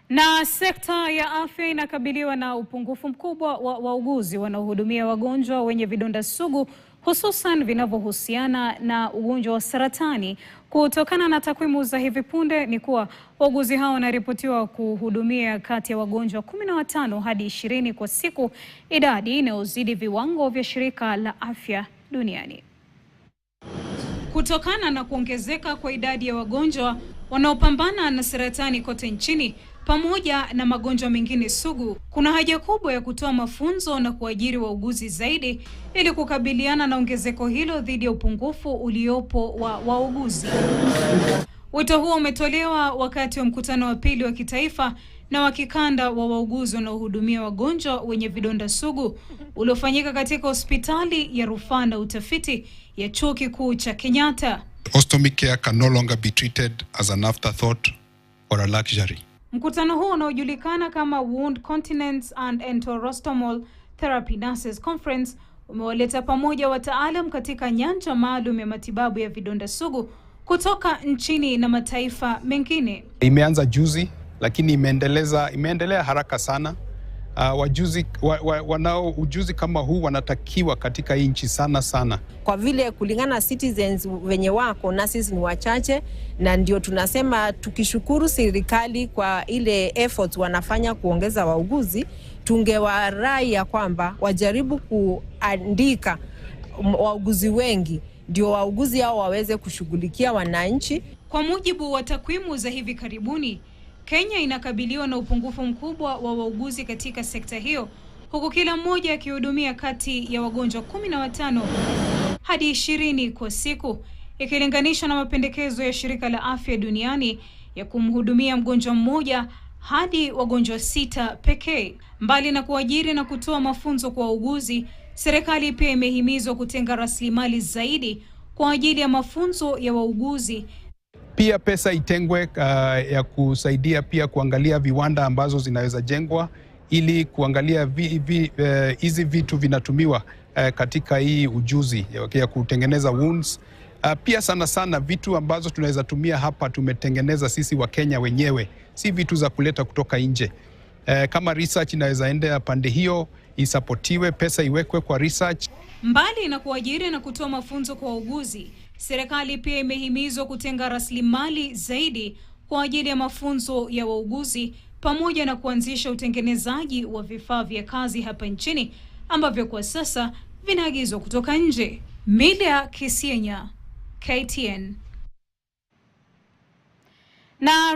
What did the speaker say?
Na sekta ya afya inakabiliwa na upungufu mkubwa wa wauguzi wanaohudumia wagonjwa wenye vidonda sugu, hususan vinavyohusiana na ugonjwa wa saratani. Kutokana na takwimu za hivi punde ni kuwa wauguzi hao wanaripotiwa kuhudumia kati ya wagonjwa 15 hadi 20 kwa siku, idadi inayozidi viwango vya Shirika la Afya Duniani. Kutokana na kuongezeka kwa idadi ya wagonjwa wanaopambana na saratani kote nchini pamoja na magonjwa mengine sugu, kuna haja kubwa ya kutoa mafunzo na kuajiri wauguzi zaidi ili kukabiliana na ongezeko hilo dhidi ya upungufu uliopo wa wauguzi. Wito huo umetolewa wakati wa mkutano wa pili wa kitaifa na wa kikanda wa wauguzi wanaohudumia wagonjwa wenye vidonda sugu uliofanyika katika hospitali ya rufaa na utafiti ya Chuo Kikuu cha Kenyatta. Ostomy care can no longer be treated as an afterthought or a luxury. Mkutano huo unaojulikana kama Wound Continence and Enterostomal Therapy Nurses Conference umewaleta pamoja wataalam katika nyanja maalum ya matibabu ya vidonda sugu kutoka nchini na mataifa mengine. Imeanza juzi lakini imeendelea haraka sana. Wanao ujuzi kama huu wanatakiwa katika hii nchi sana. Kwa vile kulingana citizens wenye wako nurses ni wachache, na ndio tunasema tukishukuru serikali kwa ile efforts wanafanya kuongeza wauguzi, tungewarai ya kwamba wajaribu kuandika wauguzi wengi ndio wauguzi hao waweze kushughulikia wananchi. Kwa mujibu wa takwimu za hivi karibuni, Kenya inakabiliwa na upungufu mkubwa wa wauguzi katika sekta hiyo, huku kila mmoja akihudumia kati ya wagonjwa 15 hadi 20 kwa siku, ikilinganishwa na mapendekezo ya Shirika la Afya Duniani ya kumhudumia mgonjwa mmoja hadi wagonjwa 6 pekee. Mbali na kuajiri na kutoa mafunzo kwa wauguzi, serikali pia imehimizwa kutenga rasilimali zaidi kwa ajili ya mafunzo ya wauguzi. Pia pesa itengwe ya kusaidia pia kuangalia viwanda ambazo zinaweza jengwa ili kuangalia hizi vitu vinatumiwa katika hii ujuzi ya kutengeneza wounds. Pia sana vitu ambazo tunaweza tumia hapa tumetengeneza sisi wa Kenya wenyewe, si vitu za kuleta kutoka nje. Kama research inaweza endea pande hiyo, isapotiwe, pesa iwekwe kwa research. Mbali na kuajiri na kutoa mafunzo kwa wauguzi, serikali pia imehimizwa kutenga rasilimali zaidi kwa ajili ya mafunzo ya wauguzi pamoja na kuanzisha utengenezaji wa vifaa vya kazi hapa nchini ambavyo kwa sasa vinaagizwa kutoka nje. Milia Kisienya, KTN. Na